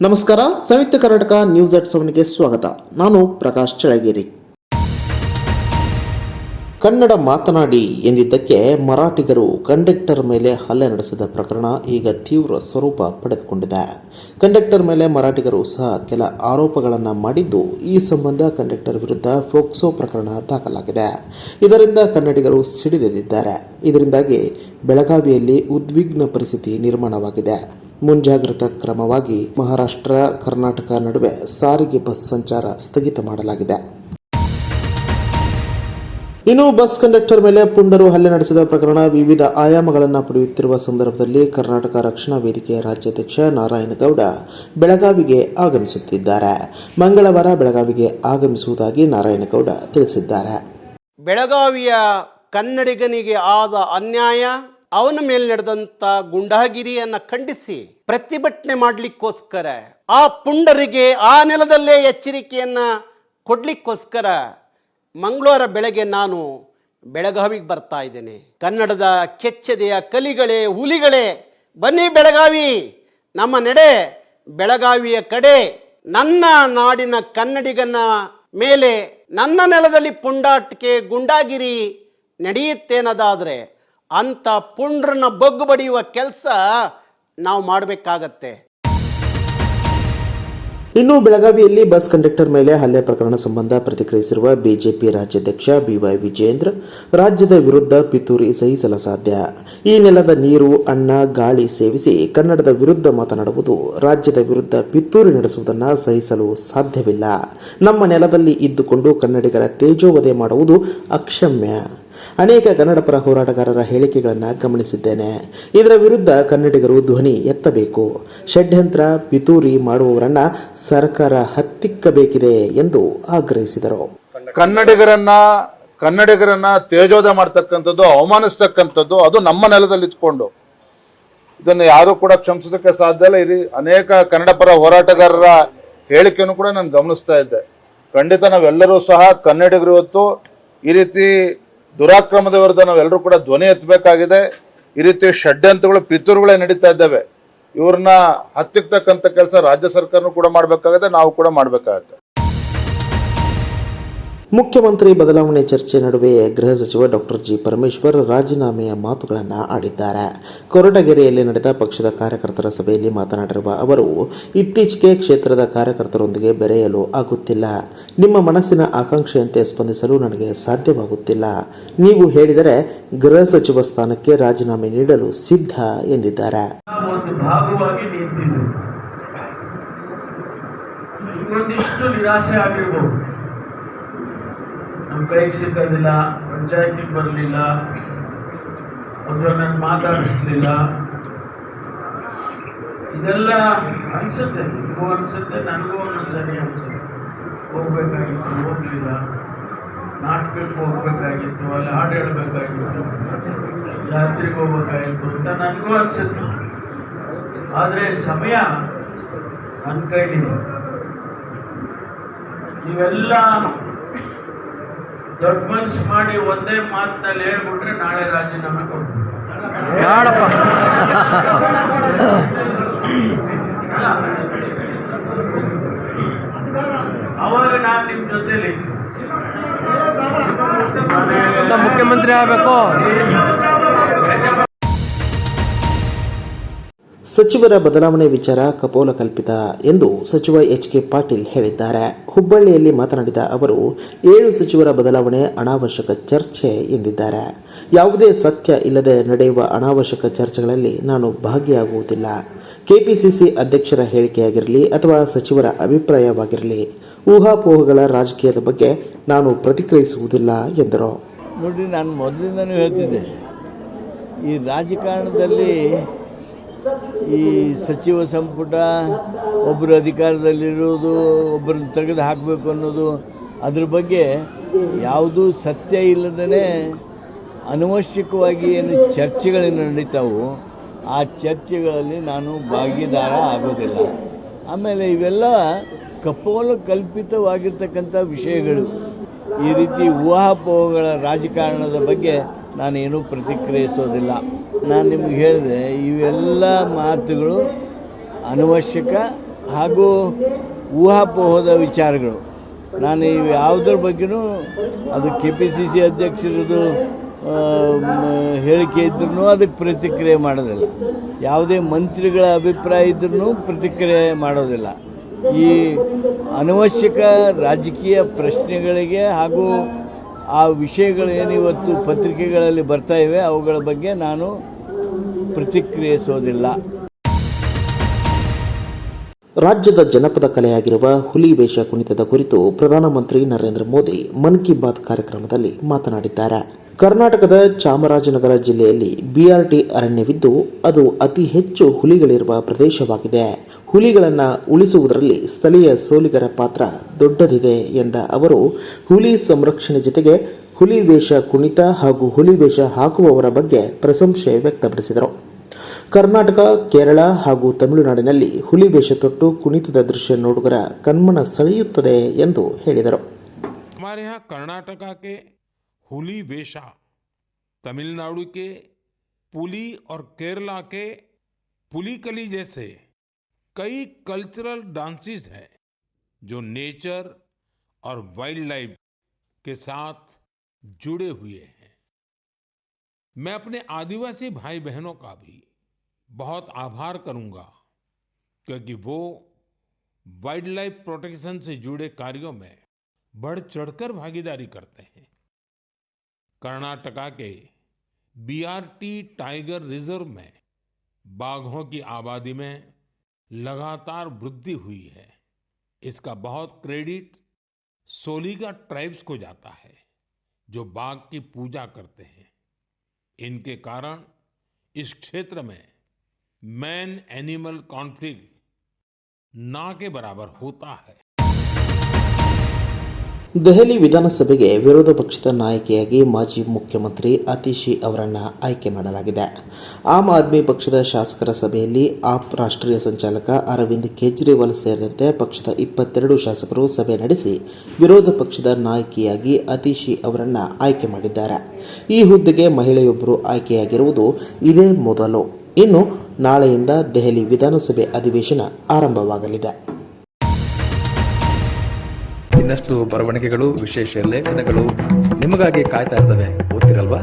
ನಮಸ್ಕಾರ. ಸಂಯುಕ್ತ ಕರ್ನಾಟಕ ನ್ಯೂಸ್ @7ಗೆ ಸ್ವಾಗತ. ನಾನು ಪ್ರಕಾಶ್ ಚಳಗೇರಿ. ಕನ್ನಡ ಮಾತನಾಡಿ ಎಂದಿದ್ದಕ್ಕೆ ಮರಾಠಿಗರು ಕಂಡಕ್ಟರ್ ಮೇಲೆ ಹಲ್ಲೆ ನಡೆಸಿದ ಪ್ರಕರಣ ಈಗ ತೀವ್ರ ಸ್ವರೂಪ ಪಡೆದುಕೊಂಡಿದೆ. ಕಂಡಕ್ಟರ್ ಮೇಲೆ ಮರಾಠಿಗರು ಸಹ ಕೆಲ ಆರೋಪಗಳನ್ನು ಮಾಡಿದ್ದು, ಈ ಸಂಬಂಧ ಕಂಡಕ್ಟರ್ ವಿರುದ್ಧ ಫೋಕ್ಸೋ ಪ್ರಕರಣ ದಾಖಲಾಗಿದೆ. ಇದರಿಂದ ಕನ್ನಡಿಗರು ಸಿಡಿದೆದ್ದಿದ್ದಾರೆ. ಇದರಿಂದಾಗಿ ಬೆಳಗಾವಿಯಲ್ಲಿ ಉದ್ವಿಗ್ನ ಪರಿಸ್ಥಿತಿ ನಿರ್ಮಾಣವಾಗಿದೆ. ಮುಂಜಾಗ್ರತಾ ಕ್ರಮವಾಗಿ ಮಹಾರಾಷ್ಟ್ರ ಕರ್ನಾಟಕ ನಡುವೆ ಸಾರಿಗೆ ಬಸ್ ಸಂಚಾರ ಸ್ಥಗಿತ ಮಾಡಲಾಗಿದೆ. ಇನ್ನು ಬಸ್ ಕಂಡಕ್ಟರ್ ಮೇಲೆ ಪುಂಡರು ಹಲ್ಲೆ ನಡೆಸಿದ ಪ್ರಕರಣ ವಿವಿಧ ಆಯಾಮಗಳನ್ನು ಪಡೆಯುತ್ತಿರುವ ಸಂದರ್ಭದಲ್ಲಿ ಕರ್ನಾಟಕ ರಕ್ಷಣಾ ವೇದಿಕೆಯ ರಾಜ್ಯಾಧ್ಯಕ್ಷ ನಾರಾಯಣಗೌಡ ಬೆಳಗಾವಿಗೆ ಆಗಮಿಸುತ್ತಿದ್ದಾರೆ. ಮಂಗಳವಾರ ಬೆಳಗಾವಿಗೆ ಆಗಮಿಸುವುದಾಗಿ ನಾರಾಯಣಗೌಡ ತಿಳಿಸಿದ್ದಾರೆ. ಬೆಳಗಾವಿಯ ಕನ್ನಡಿಗನಿಗೆ ಆದ ಅನ್ಯಾಯ, ಅವನ ಮೇಲೆ ನಡೆದಂತ ಗುಂಡಾಗಿರಿಯನ್ನು ಖಂಡಿಸಿ ಪ್ರತಿಭಟನೆ ಮಾಡಲಿಕ್ಕೋಸ್ಕರ, ಆ ಪುಂಡರಿಗೆ ಆ ನೆಲದಲ್ಲೇ ಎಚ್ಚರಿಕೆಯನ್ನ ಕೊಡ್ಲಿಕ್ಕೋಸ್ಕರ ಮಂಗಳವಾರ ಬೆಳಗ್ಗೆ ನಾನು ಬೆಳಗಾವಿಗೆ ಬರ್ತಾ ಇದ್ದೇನೆ. ಕನ್ನಡದ ಕೆಚ್ಚೆದೆಯ ಕಲಿಗಳೇ, ಹುಲಿಗಳೇ, ಬನ್ನಿ ಬೆಳಗಾವಿ, ನಮ್ಮ ನಡೆ ಬೆಳಗಾವಿಯ ಕಡೆ. ನನ್ನ ನಾಡಿನ ಕನ್ನಡಿಗನ ಮೇಲೆ, ನನ್ನ ನೆಲದಲ್ಲಿ ಪುಂಡಾಟಿಕೆ ಗುಂಡಾಗಿರಿ ನಡೆಯುತ್ತೇನದಾದರೆ ಅಂಥ ಪುಂಡ್ರನ್ನ ಬಗ್ಗು ಬಡಿಯುವ ಕೆಲಸ ನಾವು ಮಾಡಬೇಕಾಗತ್ತೆ. ಇನ್ನು ಬೆಳಗಾವಿಯಲ್ಲಿ ಬಸ್ ಕಂಡಕ್ಟರ್ ಮೇಲೆ ಹಲ್ಲೆ ಪ್ರಕರಣ ಸಂಬಂಧ ಪ್ರತಿಕ್ರಿಯಿಸಿರುವ ಬಿಜೆಪಿ ರಾಜ್ಯಾಧ್ಯಕ್ಷ ಬಿವೈ ವಿಜೇಂದ್ರ, ರಾಜ್ಯದ ವಿರುದ್ಧ ಪಿತೂರಿ ಸಹಿಸಲು ಸಾಧ್ಯ. ಈ ನೆಲದ ನೀರು, ಅನ್ನ, ಗಾಳಿ ಸೇವಿಸಿ ಕನ್ನಡದ ವಿರುದ್ಧ ಮಾತನಾಡುವುದು, ರಾಜ್ಯದ ವಿರುದ್ಧ ಪಿತೂರಿ ನಡೆಸುವುದನ್ನು ಸಹಿಸಲು ಸಾಧ್ಯವಿಲ್ಲ. ನಮ್ಮ ನೆಲದಲ್ಲಿ ಇದ್ದುಕೊಂಡು ಕನ್ನಡಿಗರ ತೇಜೋವಧೆ ಮಾಡುವುದು ಅಕ್ಷಮ್ಯ. ಅನೇಕ ಕನ್ನಡ ಪರ ಹೋರಾಟಗಾರರ ಹೇಳಿಕೆಗಳನ್ನು ಗಮನಿಸಿದ್ದೇನೆ. ಇದರ ವಿರುದ್ಧ ಕನ್ನಡಿಗರು ಧ್ವನಿ ಎತ್ತಬೇಕು. ಷಡ್ಯಂತ್ರ, ಪಿತೂರಿ ಮಾಡುವವರನ್ನ ಸರ್ಕಾರ ಹತ್ತಿಕ್ಕಬೇಕಿದೆ ಎಂದು ಆಗ್ರಹಿಸಿದರು. ಕನ್ನಡಿಗರನ್ನ ತೇಜೋಧ ಮಾಡ್ತಕ್ಕಂಥದ್ದು, ಅವಮಾನಿಸ್ತಕ್ಕಂಥದ್ದು, ಅದು ನಮ್ಮ ನೆಲದಲ್ಲಿ ಇಟ್ಕೊಂಡು ಇದನ್ನು ಯಾರು ಕೂಡ ಕ್ಷಮಿಸೋದಕ್ಕೆ ಸಾಧ್ಯ ಇಲ್ಲ. ಇಲ್ಲಿ ಅನೇಕ ಕನ್ನಡ ಪರ ಹೋರಾಟಗಾರರ ಹೇಳಿಕೆಯನ್ನು ಕೂಡ ನಾನು ಗಮನಿಸ್ತಾ ಇದ್ದೆ. ಖಂಡಿತ ನಾವೆಲ್ಲರೂ ಸಹ ಕನ್ನಡಿಗರು ಇವತ್ತು ಈ ರೀತಿ ದುರಾಕ್ರಮದ ವಿರುದ್ಧ ನಾವೆಲ್ಲರೂ ಕೂಡ ಧ್ವನಿ ಎತ್ತಬೇಕಾಗಿದೆ. ಈ ರೀತಿ ಷಡ್ಯಂತ್ರಗಳು, ಪಿತೂರುಗಳೇ ನಡೀತಾ ಇದ್ದಾವೆ. ಇವ್ರನ್ನ ಹತ್ತಿಕ್ಕತಕ್ಕಂಥ ಕೆಲಸ ರಾಜ್ಯ ಸರ್ಕಾರನೂ ಕೂಡ ಮಾಡಬೇಕಾಗುತ್ತೆ, ನಾವು ಕೂಡ ಮಾಡಬೇಕಾಗತ್ತೆ. ಮುಖ್ಯಮಂತ್ರಿ ಬದಲಾವಣೆ ಚರ್ಚೆ ನಡುವೆ ಗೃಹ ಸಚಿವ ಡಾಕ್ಟರ್ ಜಿ ಪರಮೇಶ್ವರ್ ರಾಜೀನಾಮೆಯ ಮಾತುಗಳನ್ನು ಆಡಿದ್ದಾರೆ. ಕೊರಟಗೆರೆಯಲ್ಲಿ ನಡೆದ ಪಕ್ಷದ ಕಾರ್ಯಕರ್ತರ ಸಭೆಯಲ್ಲಿ ಮಾತನಾಡಿರುವ ಅವರು, ಇತ್ತೀಚೆಗೆ ಕ್ಷೇತ್ರದ ಕಾರ್ಯಕರ್ತರೊಂದಿಗೆ ಬೆರೆಯಲು ಆಗುತ್ತಿಲ್ಲ. ನಿಮ್ಮ ಮನಸ್ಸಿನ ಆಕಾಂಕ್ಷೆಯಂತೆ ಸ್ಪಂದಿಸಲು ನನಗೆ ಸಾಧ್ಯವಾಗುತ್ತಿಲ್ಲ. ನೀವು ಹೇಳಿದರೆ ಗೃಹ ಸಚಿವ ಸ್ಥಾನಕ್ಕೆ ರಾಜೀನಾಮೆ ನೀಡಲು ಸಿದ್ಧ ಎಂದಿದ್ದಾರೆ. ನಮ್ಮ ಕೈಗೆ ಸಿಕ್ಕೋದಿಲ್ಲ, ಪಂಚಾಯತಿಗೆ ಬರಲಿಲ್ಲ, ಅಥವಾ ನನ್ನ ಮಾತಾಡಿಸ್ಲಿಲ್ಲ, ಇದೆಲ್ಲ ಅನಿಸುತ್ತೆ. ನಿಮಗೂ ಅನಿಸುತ್ತೆ, ನನಗೂ ಒಂದೊಂದ್ಸರಿ ಅನಿಸುತ್ತೆ. ಹೋಗ್ಬೇಕಾಗಿತ್ತು, ಹೋಗಲಿಲ್ಲ. ನಾಟಕಕ್ಕೆ ಹೋಗ್ಬೇಕಾಗಿತ್ತು, ಅಲ್ಲಿ ಹಾಡು ಹೇಳಬೇಕಾಗಿತ್ತು, ಜಾತ್ರೆಗೆ ಹೋಗ್ಬೇಕಾಗಿತ್ತು ಅಂತ ನನಗೂ ಅನಿಸುತ್ತೆ. ಆದರೆ ಸಮಯ ನನ್ನ ಕೈಲಿದೆ. ನೀವೆಲ್ಲ ದೊಡ್ಡ ಮನಸ್ಸು ಮಾಡಿ ಒಂದೇ ಮಾತಿನಲ್ಲಿ ಹೇಳ್ಬಿಟ್ರೆ ನಾಳೆ ರಾಜೀನಾಮೆ ಕೊಡ್ತೀನಿ. ಅವಾಗ ನಾನು ನಿಮ್ಮ ಜೊತೆಲಿ ಮುಖ್ಯಮಂತ್ರಿ ಆಗಬೇಕು. ಸಚಿವರ ಬದಲಾವಣೆ ವಿಚಾರ ಕಪೋಲ ಕಲ್ಪಿತ ಎಂದು ಸಚಿವ ಎಚ್.ಕೆ. ಪಾಟೀಲ್ ಹೇಳಿದ್ದಾರೆ. ಹುಬ್ಬಳ್ಳಿಯಲ್ಲಿ ಮಾತನಾಡಿದ ಅವರು, 7 ಸಚಿವರ ಬದಲಾವಣೆ ಅನಾವಶ್ಯಕ ಚರ್ಚೆ ಎಂದಿದ್ದಾರೆ. ಯಾವುದೇ ಸತ್ಯ ಇಲ್ಲದೆ ನಡೆಯುವ ಅನಾವಶ್ಯಕ ಚರ್ಚೆಗಳಲ್ಲಿ ನಾನು ಭಾಗಿಯಾಗುವುದಿಲ್ಲ. ಕೆಪಿಸಿಸಿ ಅಧ್ಯಕ್ಷರ ಹೇಳಿಕೆಯಾಗಿರಲಿ ಅಥವಾ ಸಚಿವರ ಅಭಿಪ್ರಾಯವಾಗಿರಲಿ, ಊಹಾಪೋಹಗಳ ರಾಜಕೀಯದ ಬಗ್ಗೆ ನಾನು ಪ್ರತಿಕ್ರಿಯಿಸುವುದಿಲ್ಲ ಎಂದರು. ನೋಡಿ, ನಾನು ಮೊದಲಿಂದನೂ ಹೇಳ್ತಿದ್ದೆ, ಈ ರಾಜಕಾರಣದಲ್ಲಿ ಈ ಸಚಿವ ಸಂಪುಟ ಒಬ್ಬರು ಅಧಿಕಾರದಲ್ಲಿರೋದು, ಒಬ್ಬರನ್ನು ತೆಗೆದು ಹಾಕಬೇಕು ಅನ್ನೋದು, ಅದ್ರ ಬಗ್ಗೆ ಯಾವುದೂ ಸತ್ಯ ಇಲ್ಲದೇ ಅನವಶ್ಯಕವಾಗಿ ಏನು ಚರ್ಚೆಗಳನ್ನು ನಡೀತಾವೋ ಆ ಚರ್ಚೆಗಳಲ್ಲಿ ನಾನು ಭಾಗಿದಾರ ಆಗೋದಿಲ್ಲ. ಆಮೇಲೆ ಇವೆಲ್ಲ ಕಪೋಲ ಕಲ್ಪಿತವಾಗಿರ್ತಕ್ಕಂಥ ವಿಷಯಗಳು. ಈ ರೀತಿ ಊಹಾಪೋಹಗಳ ರಾಜಕಾರಣದ ಬಗ್ಗೆ ನಾನೇನೂ ಪ್ರತಿಕ್ರಿಯಿಸೋದಿಲ್ಲ. ನಾನು ನಿಮಗೆ ಹೇಳಿದೆ, ಇವೆಲ್ಲ ಮಾತುಗಳು ಅನವಶ್ಯಕ, ಹಾಗೂ ಊಹಾಪೋಹದ ವಿಚಾರಗಳು. ನಾನು ಯಾವುದ್ರ ಬಗ್ಗೆನೂ ಅದು KPCC ಅಧ್ಯಕ್ಷರದು ಹೇಳಿಕೆ ಇದ್ರೂ ಅದಕ್ಕೆ ಪ್ರತಿಕ್ರಿಯೆ ಮಾಡೋದಿಲ್ಲ. ಯಾವುದೇ ಮಂತ್ರಿಗಳ ಅಭಿಪ್ರಾಯ ಇದ್ರೂ ಪ್ರತಿಕ್ರಿಯೆ ಮಾಡೋದಿಲ್ಲ. ಈ ಅನವಶ್ಯಕ ರಾಜಕೀಯ ಪ್ರಶ್ನೆಗಳಿಗೆ ಹಾಗೂ ಆ ವಿಷಯಗಳು ಏನಿವತ್ತು ಪತ್ರಿಕೆಗಳಲ್ಲಿ ಬರ್ತಾ ಇವೆ ಅವುಗಳ ಬಗ್ಗೆ ನಾನು ಪ್ರತಿಕ್ರಿಯಿಸೋದಿಲ್ಲ. ರಾಜ್ಯದ ಜನಪದ ಕಲೆಯಾಗಿರುವ ಹುಲಿ ವೇಷ ಕುಣಿತದ ಕುರಿತು ಪ್ರಧಾನಮಂತ್ರಿ ನರೇಂದ್ರ ಮೋದಿ ಮನ್ ಕಿ ಬಾತ್ ಕಾರ್ಯಕ್ರಮದಲ್ಲಿ ಮಾತನಾಡಿದ್ದಾರೆ. ಕರ್ನಾಟಕದ ಚಾಮರಾಜನಗರ ಜಿಲ್ಲೆಯಲ್ಲಿ BRT ಅರಣ್ಯವಿದ್ದು ಅದು ಅತಿ ಹೆಚ್ಚು ಹುಲಿಗಳಿರುವ ಪ್ರದೇಶವಾಗಿದೆ. ಹುಲಿಗಳನ್ನು ಉಳಿಸುವುದರಲ್ಲಿ ಸ್ಥಳೀಯ ಸೋಲಿಗರ ಪಾತ್ರ ದೊಡ್ಡದಿದೆ ಎಂದ ಅವರು ಹುಲಿ ಸಂರಕ್ಷಣೆ ಜೊತೆಗೆ ಹುಲಿ ವೇಷ ಕುಣಿತ ಹಾಗೂ ಹುಲಿ ವೇಷ ಹಾಕುವವರ ಬಗ್ಗೆ ಪ್ರಶಂಸೆ ವ್ಯಕ್ತಪಡಿಸಿದರು. ಕರ್ನಾಟಕ, ಕೇರಳ ಹಾಗೂ ತಮಿಳುನಾಡಿನಲ್ಲಿ ಹುಲಿ ವೇಷ ತೊಟ್ಟು ಕುಣಿತದ ದೃಶ್ಯ ನೋಡುಗರ ಕಣ್ಮನ ಸೆಳೆಯುತ್ತದೆ ಎಂದು ಹೇಳಿದರು. हमारे यहाँ कर्नाटक के हुली वेशा, तमिलनाडु के पुली और केरला के पुलिकली जैसे कई कल्चरल डांसेस हैं जो नेचर और वाइल्ड लाइफ के साथ जुड़े हुए हैं. मैं अपने आदिवासी भाई बहनों का भी बहुत आभार करूंगा क्योंकि वो वाइल्ड लाइफ प्रोटेक्शन से जुड़े कार्यों में बढ़ चढ़कर भागीदारी करते हैं. कर्नाटका के BRT टाइगर रिजर्व में बाघों की आबादी में लगातार वृद्धि हुई है. इसका बहुत क्रेडिट सोलिगा ट्राइब्स को जाता है जो बाघ की पूजा करते हैं. इनके कारण इस क्षेत्र में मैन एनिमल कॉन्फ्लिक्ट ना के बराबर होता है. ದೆಹಲಿ ವಿಧಾನಸಭೆಗೆ ವಿರೋಧ ಪಕ್ಷದ ನಾಯಕಿಯಾಗಿ ಮಾಜಿ ಮುಖ್ಯಮಂತ್ರಿ ಅತಿಶಿ ಅವರನ್ನು ಆಯ್ಕೆ ಮಾಡಲಾಗಿದೆ. ಆಮ್ ಆದ್ಮಿ ಪಕ್ಷದ ಶಾಸಕರ ಸಭೆಯಲ್ಲಿ ಆಪ್ ರಾಷ್ಟ್ರೀಯ ಸಂಚಾಲಕ ಅರವಿಂದ್ ಕೇಜ್ರಿವಾಲ್ ಸೇರಿದಂತೆ ಪಕ್ಷದ 22 ಶಾಸಕರು ಸಭೆ ನಡೆಸಿ ವಿರೋಧ ಪಕ್ಷದ ನಾಯಕಿಯಾಗಿ ಅತಿಶಿ ಅವರನ್ನು ಆಯ್ಕೆ ಮಾಡಿದ್ದಾರೆ. ಈ ಹುದ್ದೆಗೆ ಮಹಿಳೆಯೊಬ್ಬರು ಆಯ್ಕೆಯಾಗಿರುವುದು ಇದೇ ಮೊದಲು. ಇನ್ನು ನಾಳೆಯಿಂದ ದೆಹಲಿ ವಿಧಾನಸಭೆ ಅಧಿವೇಶನ ಆರಂಭವಾಗಲಿದೆ. ಇನ್ನಷ್ಟು ಬರವಣಿಗೆಗಳು, ವಿಶೇಷ ಲೇಖನಗಳು ನಿಮಗಾಗಿ ಕಾಯ್ತಾ ಇರ್ತವೆ. ಓದ್ತಿರಲ್ವಾ?